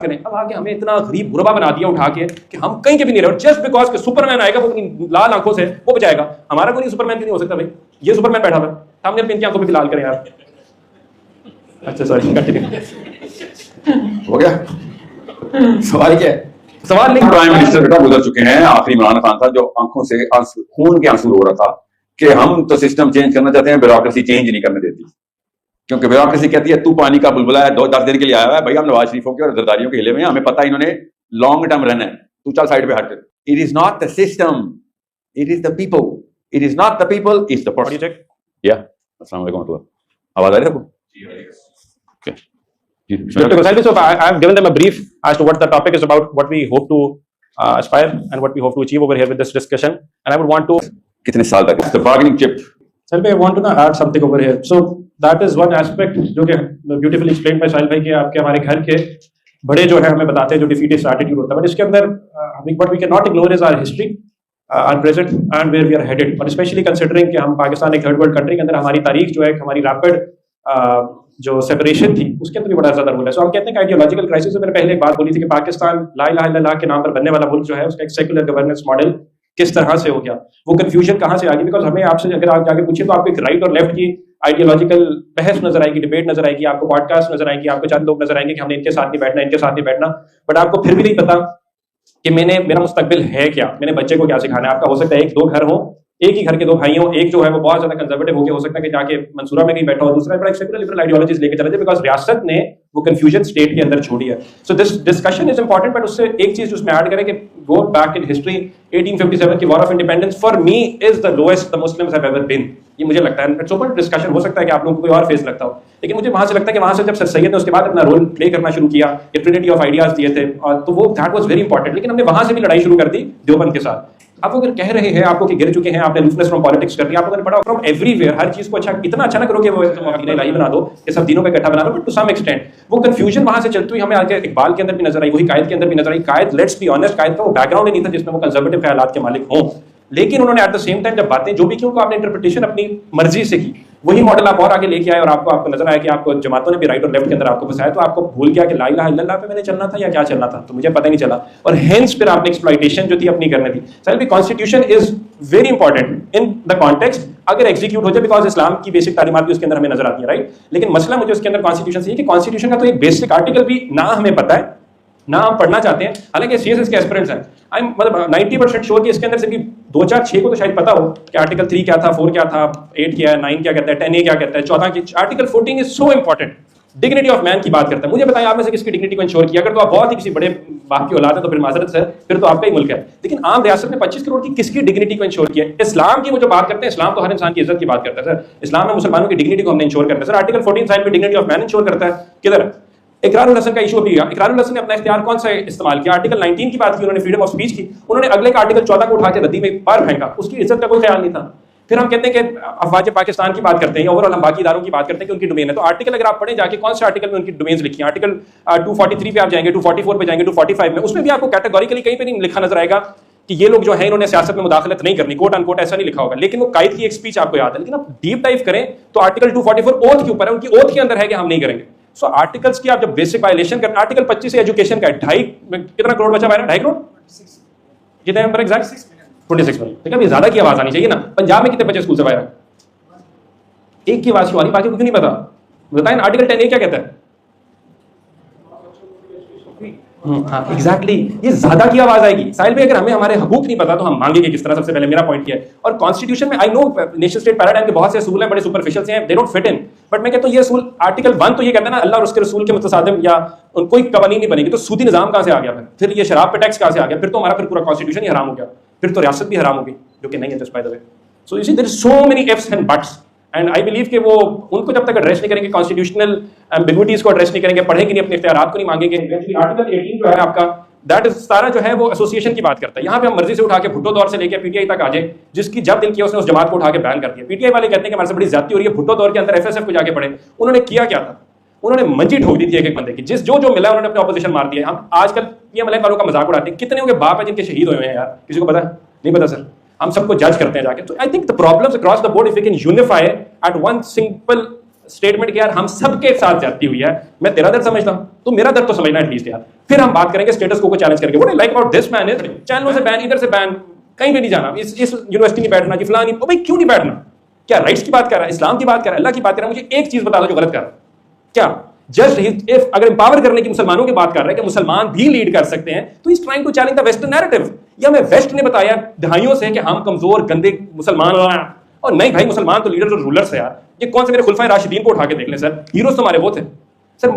करें। अब आके हमें इतना गरीब गुरबा बना दिया उठा के कि हम कहीं के भी नहीं रहे, जस्ट बिकॉज के सुपरमैन आएगा वो अपनी लाल आंखों से वो बचाएगा। हमारा कोई सुपरमैन नहीं हो सकता भाई, ये सुपरमैन बैठा हुआ सामने अपनी आंखों पे लाल करें यार। अच्छा सॉरी, हो गया सवाल क्या है? सवाल नहीं। प्राइम मिनिस्टर बेटा गुजर चुके हैं, आखिरी इमरान खान था जो आंखों से खून के आंसू रो रहा था कि हम तो सिस्टम चेंज करना चाहते हैं, ब्यूरोक्रेसी चेंज नहीं करने देती, क्योंकि ब्यूरोक्रेसी कहती है तू पानी का बुलबुला है, 10 दिन के लिए आया हुआ है भाई, हम नवाज शरीफों के और जरदारियों के हिले में, हमें पता है इन्होंने लॉन्ग टर्म रहना है, तू चल साइड पे हट। It is not the system, it is the people, it is not the people, is the person. या अस्सलाम वालेकुम, आवाज आ रही है आपको? So I have given them a brief as to what the topic is about, what we hope to aspire and what we hope to achieve over here with this discussion, and I would want to कितने साल तक the bargaining chip? Sir, I want to add something over here. So that is one aspect जो कि beautifully explained by साहिल भाई कि आपके हमारे घर के बड़े जो है हमें बताते हैं जो defeatist attitude होता है, but इसके अंदर what we cannot ignore is our history, our present and where we are headed, और especially considering कि हम पाकिस्तान एक थर्ड वर्ल्ड कंट्री के अंदर हमारी तारीख जो है हमारी रैपिड जो सेपरेशन थी उसके अंदर भी बड़ा ज्यादा रोल है। सो हम कहते हैं कि आइडियोलॉजिकल क्राइसिस में मैंने पहले एक बात बोली थी कि पाकिस्तान ला इलाहा इल्लल्लाह के नाम पर बनने वाला मुल्क जो है उसका एक सेक्युलर गवर्नेंस मॉडल किस तरह से हो गया, वो कंफ्यूजन कहाँ से आ गई। बिकॉज हमें आपसे अगर आप जाके पूछे तो आपको एक राइट और लेफ्ट की आइडियोलॉजिकल बहस नजर आएगी, डिबेट नजर आएगी, आपको पॉडकास्ट नजर आएंगे, आपको चंद लोग नजर आएंगे कि हमने इनके साथ नहीं बैठना, इनके साथ नहीं बैठना, बट आपको फिर भी नहीं पता कि मेरा मुस्तकबिल है क्या, मैंने बच्चे को क्या सिखाना है। आपका हो सकता है एक दो घर हो, एक ही घर के दो भाई हो, एक जो है वो बहुत ज्यादा कंजर्वेटिव हो गया, हो सकता है कि जाके मंसूरा में कहीं बैठा हो, दूसरा बड़ा सेक्युलर लिबरल आइडियोलॉजीज लेके चले जाए, बिकॉज रियासत ने वो कंफ्यूजन स्टेट के अंदर छोड़ी है। So this discussion is important, but उससे एक चीज उसमें ऐड करें कि गो बैक इन हिस्ट्री, 1857 की war of independence for me is the lowest the Muslims have ever been. ये मुझे लगता है, इट्स ओपन डिस्कशन, हो सकता है कि आप लोगों को कोई और फेस लगता हो, लेकिन मुझे वहां से लगता है कि वहां से जब सर सैयद ने उसके बाद अपना रोल प्ले करना शुरू किया, ये ट्रिनिटी ऑफ आइडियाज दिए थे, और तो वो दैट वाज वेरी इंपॉर्टेंट, लेकिन हमने वहां से भी लड़ाई शुरू कर दी देवबंद के साथ। आप अगर कह रहे हैं आपको कि गिर चुके हैं, आपने रूफलेस फ्रॉम पॉलिटिक्स कर दिया, आपको अगर पढ़ा फ्रॉम एवरीवेयर, हर चीज को अच्छा इतना अच्छा ना करो कि वो मदीना इलाही बना दो कि सब दिनों पे इकट्ठा बना लो, बट टू सम एक्सटेंट वो कंफ्यूजन वहां से चलती हुई हमें आगे इकबाल के अंदर भी नजर आई, वही कायद के अंदर भी नजर आई। कायद, लेट्स बी ऑनेस्ट, कायद का वो बैकग्राउंड ही नहीं था जिसमें वो कंजर्वेटिव ख्यालात के मालिक हों, लेकिन उन्होंने एट द सेम टाइम जब बातें जो भी की उनको आपने इंटरप्रिटेशन अपनी मर्जी से की, वही मॉडल आप और आगे लेके आए और आपको नजर आया कि आपको जमातों ने भी राइट और लेफ्ट के अंदर आपको फंसाया, तो आपको भूल गया कि ला इलाहा इल्लल्लाह पे मैंने चलना था या क्या चलना था, तो मुझे पता ही नहीं चला, और हेंस फिर आपने एक्सप्लॉइटेशन जो थी अपनी करने दी। Sir constitution is very important in the context, अगर एग्जीक्यूट हो जाए, बिकॉज इस्लाम की बेसिक तालीमात भी उसके अंदर हमें नजर आती है, राइट। लेकिन मसला मुझे उसके अंदर कॉन्स्टिट्यूशन से कि कॉन्स्टिट्यूशन का तो एक बेसिक आर्टिकल भी ना हमें पता है ना हम पढ़ना चाहते हैं, हालांकि सीएसएस के एस्पिरेंट्स हैं। आई मतलब 90% श्योर कि इसके अंदर से भी 2 4 6 को तो शायद पता हो कि आर्टिकल 3 क्या था, 4 क्या था, 8 क्या है, 9 क्या कहता है, 10A क्या कहता है, 14 की article 14 is so important, dignity of man की बात करता है। मुझे बताइए आप में से किसकी डिग्निटी को इंश्योर किया? अगर तो आप बहुत ही किसी बड़े बाप की औलाद है तो फिर माजरत है, फिर तो आपका ही मुल्क है, लेकिन आम रियासत में 25 करोड़ की किसकी डिग्निटी को इंश्योर किया? इस्लाम की वो जो बात करते हैं, इस्लाम तो हर इंसान की इज्जत की बात करता है सर, इस्लाम में मुसलमानों की डिग्निटी को हमने इंश्योर करता है सर। आर्टिकल 14 साइड में डिग्निटी ऑफ मैन इंश्योर करता है, किधर? इकरारुल हसन का इशू भी है, इकरारुल हसन ने अपना इख्तियार कौन सा इस्तेमाल किया? आर्टिकल 19 की बात की उन्होंने, फ्रीडम ऑफ स्पीच की, उन्होंने अगले का आर्टिकल 14 को उठा के रद्दी में बाहर फेंका, उसकी इज्जत का कोई ख्याल नहीं था। फिर हम कहते हैं कि अफवाज पाकिस्तान की बात करते हैं, ओवरऑल हम बाकी इदारों की बात करते हैं कि उनकी डोमेन है, तो आर्टिकल अगर आप पढ़ें जाके कौन से आर्टिकल में उनकी डोमेन्स लिखी हैं, आर्टिकल 243 पे आप जाएंगे, 244 पे जाएंगे, 245 में, उसमें भी आपको कैटेगोरिकली कहीं पे नहीं लिखा नजर आएगा कि ये लोग जो है इन्होंने सियासत में मुदाखलत नहीं करनी, कोट अनकोट ऐसा नहीं लिखा होगा, लेकिन वो कायद की एक स्पीच आपको याद है। लेकिन आप डीप डाइव करें तो आर्टिकल 244 ओथ के ऊपर है, उनकी ओथ के अंदर है कि हम नहीं करेंगे। सो आर्टिकल्स की आप जब बेसिक वायलेशन करते, आर्टिकल 25 से एजुकेशन का है, 2.5 कितना करोड़ बचा हुआ है? 2.5 करोड़ कितने नंबर एग्जैक्ट? 26 मिलियन। ठीक है, अभी ज्यादा की आवाज आनी चाहिए ना। पंजाब में कितने बच्चे स्कूल से बाहर? एक की आवाज क्यों आ रही, बाकी को क्यों नहीं पता? बताएं आर्टिकल 10A क्या कहता है? हाँ एग्जैक्टली, ये ज्यादा की आवाज आएगी। साहिल भाई अगर हमें हमारे हकूक नहीं पता तो हम मांगेंगे किस तरह? सबसे पहले मेरा पॉइंट किया है, और कॉन्स्टिट्यूशन में I know nation state paradigm के बहुत से असूल हैं, बड़े सुपरफिशियल से हैं, they don't fit in, but मैं कहता हूं ये असूल आर्टिकल 1 तो ये कहता है ना अल्लाह और उसके रसूल के मुतसादिम या कोई कवानीन नहीं बनेगी, तो सूदी निजाम कहां से आ गया? फिर ये शराब पे टैक्स कहां से आ गया? फिर तो हमारा फिर पूरा कॉन्स्टिट्यूशन ही हराम हो गया, फिर तो रियासत भी हराम होगी, जो कि नहीं है just by the way. So you see there is so many ifs and buts, and I believe कि वो उनको जब तक एड्रेस नहीं करेंगे, कॉन्स्टिट्यूशनल एम्बिग्विटीज को एड्रेस नहीं करेंगे, पढ़ेंगे नहीं, अपने इख्तियारात को नहीं मांगेंगे, आर्टिकल 18 जो है आपका, दैट इज सारा जो है वो एसोसिएशन की बात करता है। यहाँ पे हम मर्जी से उठा के भुट्टो दौर से लेके पीटीआई तक आ जाए, जिसकी जब दिल किया उसने उस जमात को उठा के बैन कर दिया। पीटीआई वाले कहते हैं कि हमारे से बड़ी ज्यादती हो रही है, भुट्टो दौर के अंदर एफएसएफ को जाके पढ़े, उन्होंने किया क्या था? उन्होंने मंजी ठोक दी थी एक एक बंदे की, जिस जो मिला उन्होंने अपने ऑपोजिशन मार दिया। हम आजकल ये मलय वालों का मजाक उड़ाते हैं, कितने उनके बाप है जिनके शहीद हुए हैं यार, किसी को पता नहीं? पता सर, हम सबको जज करते हैं जाके। तो I think the problems across the board, if we can unify at one simple statement कि यार हम सबके साथ ज्यादती हुई है, मैं तेरा दर्द समझता हूं, तो मेरा दर्द तो समझना एटलीस्ट यार। फिर हम बात करेंगे स्टेटस को चैलेंज करके। What I like about this man is चैनलों से बैन, इधर से बैन, कहीं भी नहीं जाना, इस यूनिवर्सिटी नहीं बैठना, जी फलां नहीं। भाई क्यों नहीं बैठना? क्या राइट्स की बात कर रहा है, इस्लाम की बात कर रहा है, अल्लाह की बात कर रहा है? मुझे एक चीज बता दो जो गलत कर रहा है। क्या जस्ट इफ अगर एम्पावर करने की मुसलमानों की बात कर रहा है कि मुसलमान भी लीड कर सकते हैं, तो is trying to challenge the western narrative. या हमें वेस्ट ने बताया दहाइयों से कि हम कमजोर गंदे मुसलमान, और नहीं भाई, मुसलमान तो लीडर और रूलर्स है यार। ये कौन से मेरे खुलफाए राशिदीन को उठा के देख लें सर, हीरोज तो हमारे वो थे सर,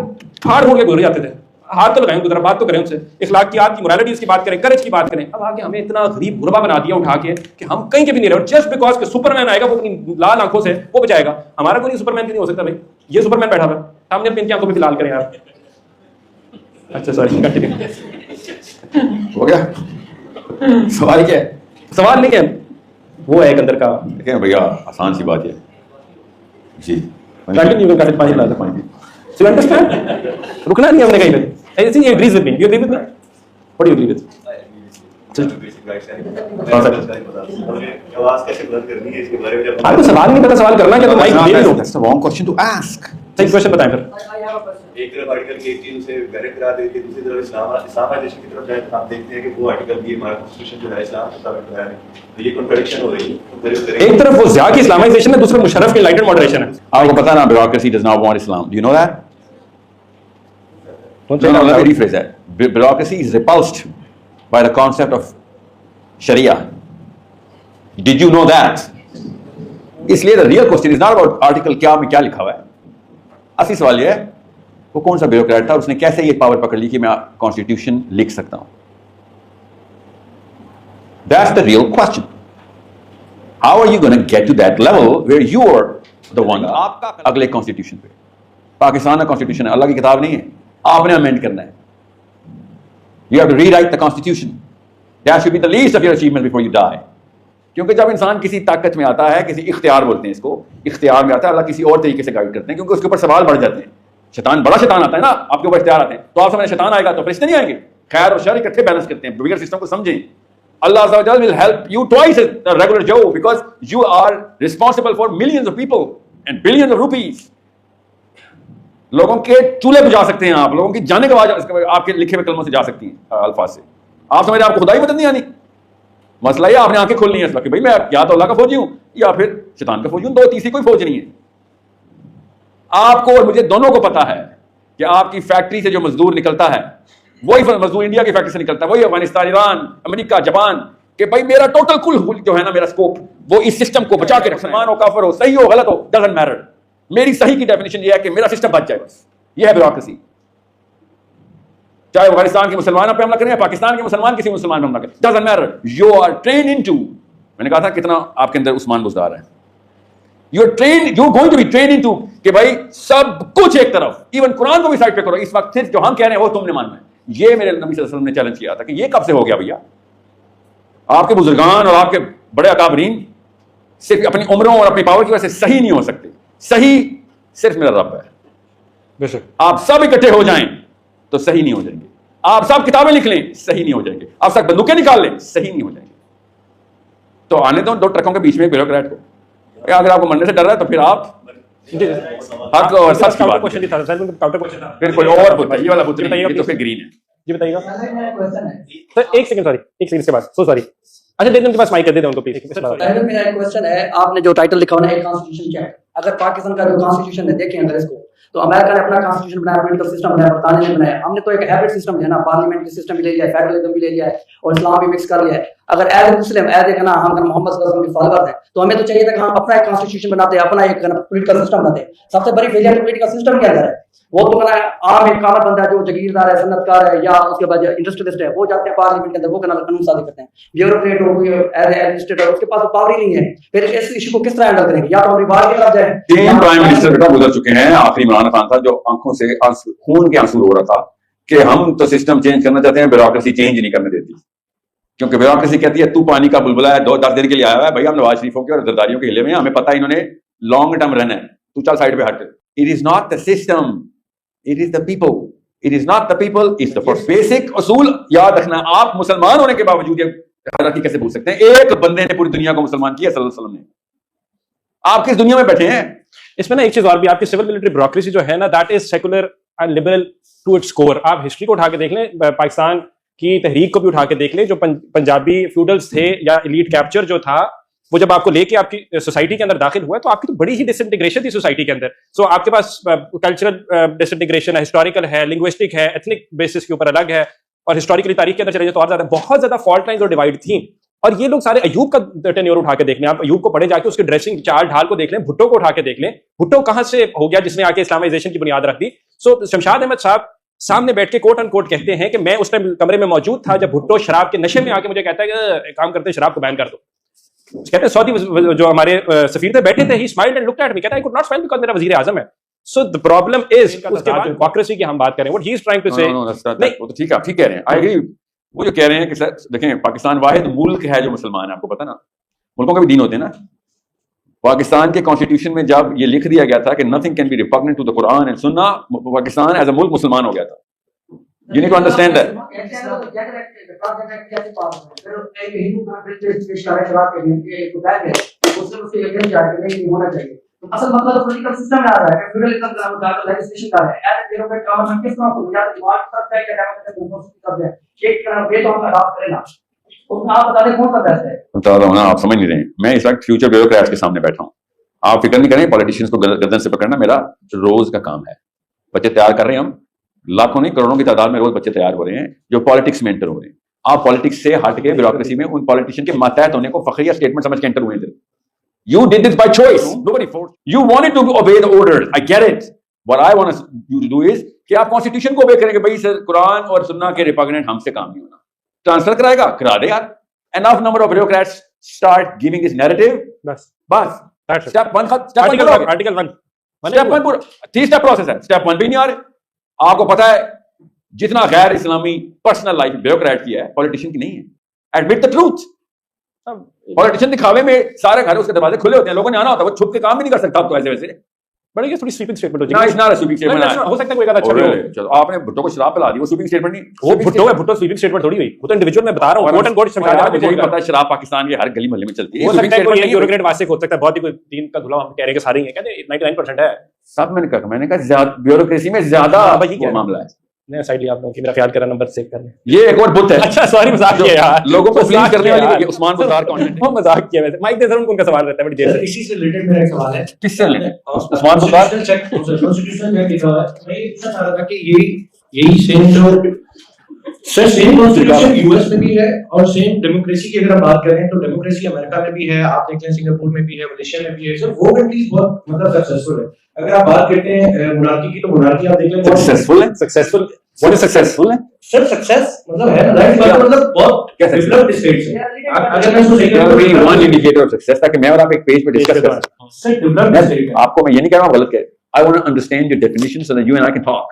फाड़ फोड़ के गुजर जाते थे। हाथ तो लगाएं उधर, बात तो करें उनसे, इखलाकियात की, मोरालिटीज की बात करें, करेज की बात करें। अब आगे हमें इतना गरीब गुरबा बना दिया उठा के कि हम कहीं के भी नहीं रहे, जस्ट बिकॉज के सुपरमैन आएगा, वो अपनी लाल आंखों से वो बचाएगा। हमारा कोई सुपरमैन नहीं हो सकता भाई, ये सुपरमैन बैठा हुआ, सामने अपनी आंखों पे लाल करें यार। अच्छा सॉरी, हो गया? सवाल क्या है? सवाल नहीं है, वो है एक अंदर का। देखिए भैया, आसान सी बात है जी। कंटिन्यू कर, पानी ला दो, पानी। So you understand? रुकना नहीं हमने कहीं पे। ऐसे ही agrees with me, you agree with me? What you agree with? आवाज कैसे बुलंद करनी है इसके बारे में जब आपको सवाल नहीं पता, सवाल करना क्या? तो माइक दे दो। That's the wrong question to ask. सही क्वेश्चन बताएं फिर। एक तरफ आर्टिकल की एक चीज उसे वैलिड करा देती है, दूसरी तरफ इस्लामाइजेशन की तरफ जाए तो आप देखते हैं कि वो आर्टिकल भी हमारा कॉन्स्टिट्यूशन जो है इस्लाम के मुताबिक है, तो ये कॉन्ट्रडिक्शन हो रही है। एक तरफ वो ज़िया की इस्लामाइजेशन है, दूसरा मुशर्रफ की एनलाइटेड मॉडरेशन है। आपको पता ना, bureaucracy does not want Islam. Do you know that? Don't No, say let that. me rephrase that. Bureaucracy is repulsed by the concept of Sharia. Did you know that? इसलिए the real question is not about article क्या में क्या लिखा हुआ है। असली सवाल ये है, वो कौन सा ब्यूरोक्रेट था, उसने कैसे ये पावर पकड़ ली कि मैं कॉन्स्टिट्यूशन लिख सकता हूं। That's the real question. How are you going to get to that level where you are the one? आपका अगले कॉन्स्टिट्यूशन पे, पाकिस्तान का कॉन्स्टिट्यूशन है, अल्लाह की किताब नहीं है, आपने अमेंड करना है। You have to rewrite the constitution. That should be the least of your achievements before you die. क्योंकि जब इंसान किसी ताकत में आता है, किसी इख्तियार बोलते हैं इसको, इख्तियार में आता है, अल्लाह किसी और तरीके से गाइड करते हैं, क्योंकि उसके ऊपर सवाल बढ़ जाते हैं। शैतान, बड़ा शैतान आता है ना, आपके ऊपर इख्तियार आते हैं, तो आप समझ शैतान आएगा तो फरिश्ते नहीं आएंगे। खैर और शर इकट्ठे बैलेंस करते हैं। बिगर सिस्टम को समझें। Allah Azza wa Jalla will help you twice as a regular Joe because you are responsible for millions of people and billions of rupees. लोगों के चूल्हे बुझा सकते हैं आप, लोगों की जाने के बाद आपके लिखे हुए कलमों से जा सकती हैं अल्फाज से। आप समझ रहे आपको खुदाई मदद नहीं आनी। मसला ये आपने आंखें खोलनी है इसका कि भाई मैं या तो अल्लाह का फौजी हूं या फिर शैतान का फौजी हूं, दो तीसरी कोई फौज नहीं है। आपको और मुझे दोनों को पता है कि आपकी फैक्ट्री से जो मजदूर निकलता है वही मजदूर इंडिया की फैक्ट्री से निकलता है, वही अफगानिस्तान, ईरान, अमेरिका, जापान, कि भाई मेरा टोटल कुल जो है ना, मेरा स्कोप वो इस सिस्टम को बचा के रखना है। मुसलमान हो, काफिर हो, सही हो, गलत हो, डजंट मैटर। मेरी सही की डेफिनेशन ये है कि मेरा सिस्टम बच जाए, बस ये है ब्यूरोक्रेसी। चाहे अफगानिस्तान के मुसलमानों पे हमला करें या पाकिस्तान के मुसलमान किसी मुसलमान पे हमला करें, doesn't matter. You are train into, मैंने कहा था कितना आपके अंदर उस्मान बुज़दार है। You are train, you going to be train into कि भाई सब कुछ एक तरफ, इवन कुरान को भी साइड पे करो। इस वक्त सिर्फ जो हम कह रहे हैं वो तुमने मानना है। ये मेरे नबी सल्लल्लाहु अलैहि वसल्लम ने चैलेंज किया था कि ये कब से हो गया भैया। आपके बुजुर्गान और आपके बड़े अकाबरीन सिर्फ अपनी उम्रों और अपनी पावर की वजह से सही नहीं हो सकते। सही सिर्फ मेरा रब है। बेशक आप सब इकट्ठे हो जाएं तो सही नहीं हो जाएंगे। आप सब किताबें लिख लें, सही नहीं हो जाएंगे। आप सब बंदूकें निकाल लें, सही नहीं हो जाएंगे। तो आने दो दो ट्रकों के बीच में ब्यूरोक्रेट को। अगर आपको मरने से डर रहा है तो फिर आप हक और सच की बात, क्वेश्चन था सर, काउंटर क्वेश्चन था। फिर कोई और बुत है, ये वाला बुत नहीं, ये तो फिर ग्रीन है। जी बताइएगा सर। एक सेकंड, सॉरी, एक सेकंड के बाद, सो सॉरी। अच्छा दे दो उनके पास माइक, दे दो उनको प्लीज। मेरा एक क्वेश्चन है, आपने जो टाइटल लिखा हुआ है कॉन्स्टिट्यूशन चेक, अगर पाकिस्तान का जो कॉन्स्टिट्यूशन है देखें अगर इसको, तो अमेरिका ने अपना कॉन्स्टिट्यूशन बनाया, पॉलिटिकल सिस्टम बनाया, बरतानिया ने बनाया, हमने तो एक हाइब्रिड सिस्टम है ना, पार्लियामेंट की सिस्टम भी ले लिया है, फेडरलिज्म भी ले लिया है और इस्लाम भी मिक्स कर लिया है। अगर as a Muslim, as a ना हम मोहम्मद सल्लल्लाहु अलैहि वसल्लम के फॉलोअर्स हैं, तो हमें तो चाहिए था कि हम अपना एक कॉन्स्टिट्यूशन बनाते, अपना एक पॉलिटिकल सिस्टम बनाते। सबसे बड़ी फेलियर पॉलिटिकल सिस्टम के अंदर है, वो तो आम एक कामर बंदा है जो जगीरदार है, सन्नतकार है या उसके बाद इंडस्ट्रियलिस्ट है, वो जाते हैं पार्लियामेंट के अंदर, वो कानून साजिश करते हैं। ब्यूरोक्रेट हो, कोई एडमिनिस्ट्रेटर, उसके पास पावर ही नहीं है। फिर इस इशू को किस तरह हैंडल करेंगे? या तो हम रिवार्ड की तरफ जाए। 3 प्राइम मिनिस्टर बेटा गुजर चुके हैं। आखिरी इमरान खान था जो आंखों से खून के आंसू रो रहा था कि हम तो सिस्टम चेंज करना चाहते हैं, ब्यूरोक्रेसी चेंज नहीं करने देती। क्योंकि ब्यूरोक्रेसी कहती है तू पानी का बुलबुला है, 2-10 दिन के लिए आया हुआ है, भाई हम नवाज शरीफों के और जरदारियों के हिले में, हमें पता है इन्होंने लॉन्ग टर्म रहना है, तू चल साइड पे हट। It is not the system, it is the people. It is not the people, it's the first basic असूल याद रखना। आप मुसलमान होने के बावजूद ये हायरार्की कैसे भूल सकते हैं? एक बंदे ने पूरी दुनिया को मुसलमान किया, सल्लल्लाहु अलैहि वसल्लम ने। आप किस दुनिया में बैठे हैं? इसमें ना एक चीज और भी, आपकी सिविल मिलिट्री ब्यूरोक्रेसी जो है ना, that is secular and liberal to its core. आप हिस्ट्री को उठा के देख लें, पाकिस्तान की तहरीक को भी उठा के देख लें, जो पंजाबी फ्यूडल्स थे या एलीट कैप्चर जो था, वो जब आपको लेके आपकी सोसाइटी के अंदर दाखिल हुआ तो आपकी तो बड़ी ही डिसइंटीग्रेशन थी सोसाइटी के अंदर। सो आपके पास कल्चरल डिसइंटीग्रेशन है, हिस्टोरिकल है, लिंग्विस्टिक है, एथनिक बेसिस के ऊपर अलग है, और हिस्टोरिकली तारीख के अंदर चले जाए तो और ज्यादा, बहुत ज्यादा फॉल्ट लाइन्स और डिवाइड थी। और ये लोग सारे अयूब का टेन्योर उठा के देख लें, आप अयूब को पढ़े जाके उसके ड्रेसिंग चाल ढाल को देख लें, भुट्टो को उठा के देख लें, भुट्टो कहां से हो गया जिसने आके इस्लामाइजेशन की बुनियाद रख दी। सो शमशाद अहमद साहब सामने बैठ के कोट अनकोट कहते हैं कि मैं उस टाइम कमरे में मौजूद था जब भुट्टो शराब के नशे में आके मुझे कहता है कि एक काम करते हैं, शराब को बैन कर दो। कहते हैं सऊदी जो हमारे सफीर थे बैठे थे, ही smiled and looked at me, कहता है I could not smile because मेरा वजीर आजम है। सो द प्रॉब्लम इज उसके बाद हिपोक्रेसी की हम बात करें, what he is trying to say. वो तो ठीक है, आप ठीक कह रहे हैं, आई एग्री। वो जो कह रहे हैं कि सर देखें, पाकिस्तान वाहिद मुल्क है जो मुसलमान है, आपको पता ना, मुल्कों के भी दीन होते हैं ना। पाकिस्तान के कॉन्स्टिट्यूशन में जब ये लिख दिया गया था कि nothing can be repugnant to the Quran and Sunnah, Pakistan as a मुल्क मुसलमान हो गया था। You need to understand that. असल मतलब पॉलिटिकल सिस्टम में आ रहा है कि फेडरलिज्म का मुद्दा तो लेजिस्लेशन का है, एज डेमोक्रेट गवर्नमेंट किस तरह को या तो डिमांड करता है कि डेमोक्रेट यूनिवर्सिटी कर दे, एक तरह वे तो हम अडॉप्ट करें ना। तो आप बता दें कौन सा बेस्ट है? बता रहा हूं ना, आप समझ नहीं रहे हैं। मैं इस वक्त फ्यूचर ब्यूरोक्रेट्स के सामने बैठा हूं, आप फिक्र नहीं करें, पॉलिटिशियंस को गर्दन से पकड़ना मेरा रोज का काम है। बच्चे तैयार कर रहे हैं हम, लाखों नहीं करोड़ों की तादाद में रोज बच्चे तैयार हो रहे हैं जो पॉलिटिक्स में एंटर हो रहे हैं। आप पॉलिटिक्स से हट के ब्यूरोक्रेसी में उन पॉलिटिशियन के मातहत होने को फखरिया स्टेटमेंट समझ के एंटर हुए थे। You did this by choice. Nobody forced. You wanted to obey the orders. I get it. What I want you to do is कि आप कॉन्स्टिट्यूशन को ओबे करेंगे, भाई सर कुरान और सुन्ना के रिपग्नेंट हमसे काम नहीं होना। ट्रांसफर कराएगा, करा दे यार। Enough number of bureaucrats start giving this narrative. बस स्टेप 1 आर्टिकल 1 स्टेप 1 पूरा 3 स्टेप प्रोसेस है। स्टेप 1 भी नहीं आ रहे। आपको पता है जितना गैर इस्लामी पर्सनल लाइफ ब्यूरोक्रेट की है, पॉलिटिशियन की नहीं है। Admit the truth. पॉलिटिशियन दिखावे में सारे घर उसके दरवाजे खुले होते हैं, लोगों ने आना होता है, वो छुप के काम भी नहीं कर सकता। अब तो ऐसे वैसे बड़ी ये थोड़ी स्वीपिंग स्टेटमेंट हो जाएगी। ना स्वीपिंग स्टेटमेंट हो सकता है कोई अच्छा हो। चलो आपने भुट्टो को शराब पिला दी, वो स्वीपिंग स्टेटमेंट नहीं, वो भुट्टो है, भुट्टो स्वीपिंग स्टेटमेट थोड़ी हुई, वो तो इंडिविजुअल मैं बता रहा हूं। कोट एंड कोट समझा मुझे भी पता है शराब पाकिस्तान के हर गली मोहल्ले में चलती है। हो सकता है कोई एक ब्यूरोक्रेट वासिक हो सकता है, बहुत ही कोई दीन का धुला हम कह रहे हैं कि सारे ही हैं, कहते 99% है सब। मैंने कहा ब्यूरोक्रेसी में ज्यादा मामला है। नया साइड लिया आप लोगों की, मेरा ख्याल करा नंबर सेव करने। ये एक और बुत है। अच्छा सॉरी, मजाक किया यार, लोगों को प्लीज करने वाली ये उस्मान बुज़दार कंटेंट है। वो मजाक किया वैसे। माइक दे जरा, उनका सवाल रहता है बड़ी देर से। इसी से रिलेटेड मेरा एक सवाल है। किससे रिलेटेड? उस्मान बुज़दार कॉन्स्टिट्यूशन में लिखा है, मैं ये पूछना चाह रहा था कि यही सेम जो सर सेम कॉन्स्टिट्यूशन यूएस में भी है और सेम डेमोक्रेसी की अगर हम बात करें तो डेमोक्रेसी अमेरिका में भी है, आप देख लें सिंगापुर में भी है, मलेशिया में भी है। सर वो कंट्रीज बहुत मतलब सक्सेसफुल है। अगर आप बात करते हैं मोनार्की की, तो मोनार्की आप देख लें सक्सेसफुल है। सक्सेसफुल व्हाट इज सक्सेसफुल है? सर सक्सेस मतलब है राइट, मतलब बहुत डेवलप्ड स्टेट्स है। अगर मैं उसको सही वन इंडिकेटर ऑफ सक्सेस ताकि मैं और आप एक पेज पे डिस्कस कर सकें। सर डेवलप्ड स्टेट आपको मैं ये नहीं कह रहा हूं गलत कह, I want to understand your definition so that you and I can talk.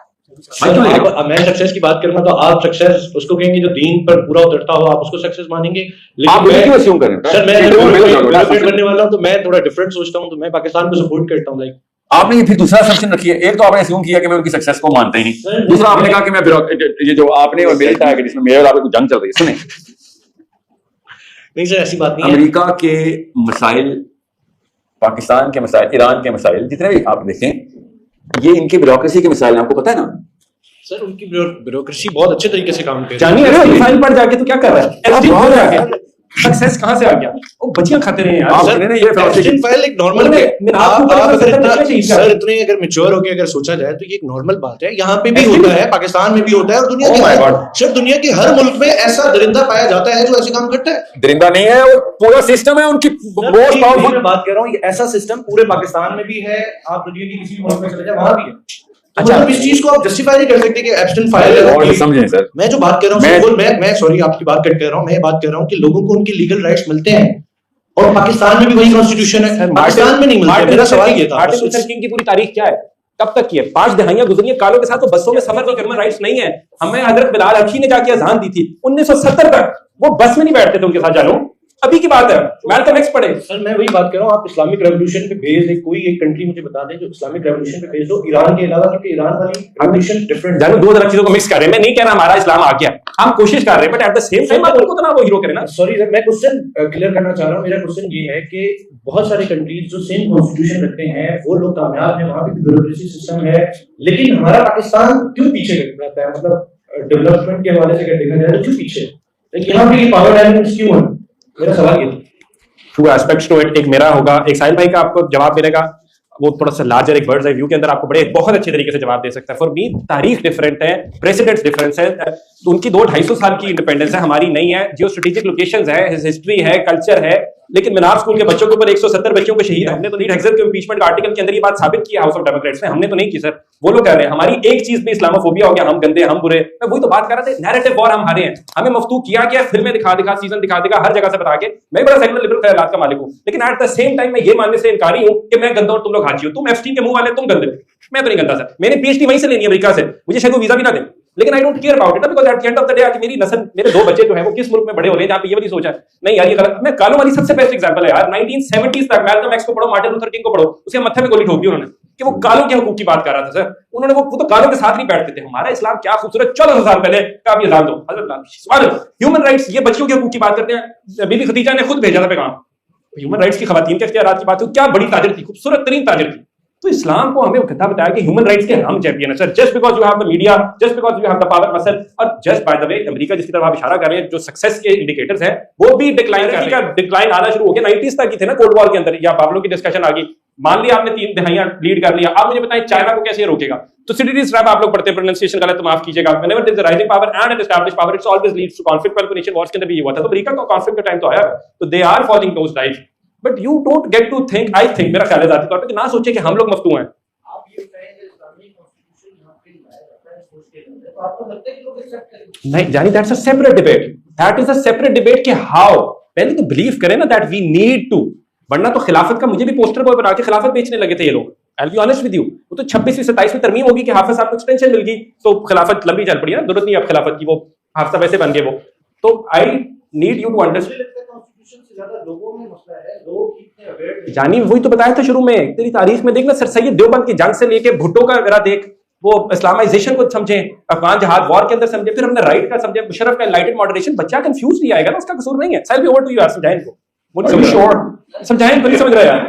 मैं सक्सेस की बात करूंगा तो आप सक्सेस उसको कहेंगे जो दीन पर पूरा उतरता हो, आप उसको सक्सेस मानेंगे। लेकिन आप क्यों अस्यूम करें? सर मैं डेवलपमेंट बनने वाला हूं तो मैं थोड़ा डिफरेंट सोचता हूं, तो मैं पाकिस्तान को सपोर्ट करता हूं। लाइक आपने ये फिर दूसरा असम्पशन रखी है। एक तो आपने अस्यूम किया कि मैं उनकी सक्सेस को मानते ही नहीं, दूसरा आपने कहा कि मैं ये जो आपने और मेरे टाइप जिसमें मेरे और आपको जंग चल रही है। सुने नहीं सर ऐसी बात नहीं है। अमेरिका के मसाइल, पाकिस्तान के मसाइल, ईरान के मसाइल, जितने भी आप देखें ये इनकी ब्यूरोक्रेसी के मसाइल आपको पता है ना सर। उनकी ब्यूरोक्रेसी बहुत अच्छे तरीके से काम करती है। फाइल पर जाके तो क्या कर रहा है? सक्सेस कहां से आ गया? वो बच्चियां खाते रहे यार। सर ने ये फाइल एक नॉर्मल है। सर इतने अगर मैच्योर होके अगर सोचा जाए तो ये एक नॉर्मल बात है। यहाँ पे भी होता है, पाकिस्तान में भी होता है और दुनिया के सर दुनिया के हर मुल्क में ऐसा दरिंदा पाया जाता है जो ऐसे काम करता है। दरिंदा नहीं है, वो पूरा सिस्टम है उनकी मोस्ट पावरफुल। मैं बात कर रहा हूँ ऐसा सिस्टम पूरे पाकिस्तान में भी है, आप दुनिया के किसी मुल्क में चले जाए वहां भी है। अच्छा इस चीज को आप जस्टिफाई नहीं कर सकते कि एब्स्टेंट फाइल है। और समझें सर, मैं जो बात कर रहा हूं मैं सॉरी आपकी बात कट कर रहा हूं, मैं बात कर रहा हूं कि लोगों को उनकी लीगल राइट्स मिलते हैं और पाकिस्तान में भी वही कॉन्स्टिट्यूशन है, पाकिस्तान में नहीं मिलता। मेरा सवाल ये था मार्टिन लूथर किंग की पूरी तारीख क्या है, कब तक की है? 5 दहाइयां गुजरी है कालों के साथ, तो बसों में सफर की ह्यूमन राइट्स नहीं है। हमें हजरत बिलाल हबशी ने जाके अजान दी थी 1970 तक, वो बस में नहीं बैठते थे उनके साथ। जानो अभी की बात है, मैल्कम एक्स पढ़े। सर मैं वही बात कर रहा हूँ, आप इस्लामिक रेवोल्यूशन पे बेस्ड है, कोई एक कंट्री मुझे बता दें जो इस्लामिक रेवोल्यूशन पे बेस्ड हो ईरान के अलावा, क्योंकि ईरान वाली रेवोल्यूशन डिफरेंट। जानू दो तरह चीजों को मिक्स कर रहे हैं। मैं नहीं कह रहा हमारा इस्लाम आ गया, हम कोशिश कर रहे हैं, but at the same time आप उनको तो ना वो हीरो करें ना। सॉरी सर, मैं क्वेश्चन क्लियर करना चाह रहा हूँ। मेरा क्वेश्चन ये है कि बहुत सारे कंट्रीज जो सेम कॉन्स्टिट्यूशन रखते हैं वो लोग कामयाब हैं, वहां पे ब्यूरोक्रेसी सिस्टम है, लेकिन हमारा पाकिस्तान क्यों पीछे रहता है? मतलब डेवलपमेंट के हवाले से अगर देखा जाए तो क्यों पीछे? यहाँ पे पावर डायनेमिक्स क्यों है? मेरा सवाल ये था। टू एस्पेक्ट्स टू इट, एक मेरा होगा, एक साहिल भाई का आपको जवाब देने का, वो थोड़ा सा लार्जर एक बर्ड्स आई व्यू के अंदर आपको बड़े बहुत अच्छे तरीके से जवाब दे सकता है। फॉर मी तारीख डिफरेंट है, प्रेसिडेंट्स डिफरेंस है, तो उनकी 200-250 साल की इंडिपेंडेंस है, हमारी नहीं है। जियो स्ट्रेटेजिक लोकेशंस है, हिस्ट्री है, कल्चर है, लेकिन मीनार स्कूल के बच्चों के ऊपर 170 बच्चों को शहीद, हमने तो नीट हेक्सर के इंपीचमेंट आर्टिकल के अंदर ये बात साबित की हाउस ऑफ डेमोक्रेट्स ने, हमने तो नहीं की सर, वो लोग कह रहे हैं। हमारी एक चीज भी इस्लामोफोबिया हो गया, हम गंदे, हम बुरे। मैं वही तो बात कर रहा था, नैरेटिव वॉर हम हारे हैं, हमें मफ्तू किया गया, फिल्में दिखा सीजन दिखा हर जगह से बता के। मैं बड़ा सेकुलर लिबरल ख्यालात का मालिक हूं, लेकिन एट द सेम टाइम मैं ये मानने से इनकारी हूं कि मैं गंदा और तुम लोग हाजी हो। तुम एफस्टीन के मुंह वाले, तुम गंदे, मैं तो नहीं गंदा सर। मैंने पीएचडी वहीं से लेनी है अमेरिका से, मुझे शायद वो वीजा भी ना दे, लेकिन I don't care about it, because at the end of the day आके मेरी नस्ल, मेरे 2 बच्चे जो है वो किस मुल्क में बड़े हो रहे हैं जहां पे ये वाली सोच है नहीं यार ये गलत। मैं कालों वाली सबसे बेस्ट एग्जांपल है यार, 1970s तक मैल्कम एक्स को पढ़ो, मार्टिन लूथर किंग को पढ़ो, उसके मत्थे में गोली ठोक दी उन्होंने कि वो कालों के हकूक की बात कर रहा था सर। उन्होंने वो तो कालों के साथ नहीं बैठते थे। हमारा इस्लाम क्या खूबसूरत, 1400 साल पहले का आप ये जान दो। हजरत ह्यूमन राइट्स, ये बच्चों के हकूक की बात करते हैं। बीबी खदीजा ने खुद भेजा था पैगाम, ह्यूमन राइट्स की खवातीन के इख्तियारात की बात हो, क्या बड़ी ताजर थी, खूबसूरत तरीन ताजर थी। तो इस्लाम को हमें गद्दा बताया कि ह्यूमन राइट्स के हम चैंपियन है sir, just because you have the media, just because you have the power muscle, और just by the way America जिसकी तरफ आप इशारा कर रहे हैं, जो सक्सेस के इंडिकेटर्स हैं वो भी डिक्लाइन कर रहे हैं। डिक्लाइन आना शुरू हो गया 90s तक ही थे ना कोल्ड वॉर के अंदर, या बाबलों की डिस्कशन आ गई। मान लिया आपने 3 दहाइयां लीड कर लिया, आप मुझे बताएं चाइना को कैसे रोकेगा? तो सिटीज ट्रैप आप लोग पढ़ते हैं, प्रोनाउंसिएशन गलत तो माफ कीजिएगा। Whenever there is a rising power and an established power, it's always leads to conflict. Peloponnesian wars के अंदर भी ये हुआ था, तो अमेरिका का कॉन्फ्लिक्ट का टाइम तो आया, तो they are following those rights, but you don't get to think, I think मेरा ख्याल है जाती तौर पे, कि ना सोचे कि हम लोग मफ्तू हैं। नहीं जानी, that's a separate debate, that is a separate debate कि हाउ, पहले तो बिलीव करें ना दैट वी नीड टू, वरना तो खिलाफत का मुझे भी पोस्टर बॉय बना के खिलाफत बेचने लगे थे ये लोग। I will be honest with you, वो तो 26वीं 27वीं तरमीम होगी कि हाफिज साहब को एक्सटेंशन मिल गई तो खिलाफत लंबी चल पड़ी ना, जरूरत नहीं अब खिलाफत की, वो हाफिज साहब ऐसे बन गए वो। तो I need you to understand, जानी वही तो बताया था शुरू में, तेरी तारीख में देखना सर सैयद देवबंद की जंग से लेके भुट्टो का जरा देख, वो इस्लामाइजेशन को समझे, अफगान जहाज वॉर के अंदर समझे, फिर हमने राइट का समझे, मुशर्रफ का एनलाइटेड मॉडरेशन। बच्चा कंफ्यूज नहीं आएगा ना, उसका कसूर नहीं है। साहिल भी ओवर टू यू यार, समझाएं इनको, मुझे श्योर समझाएं, नहीं समझ रहा यार।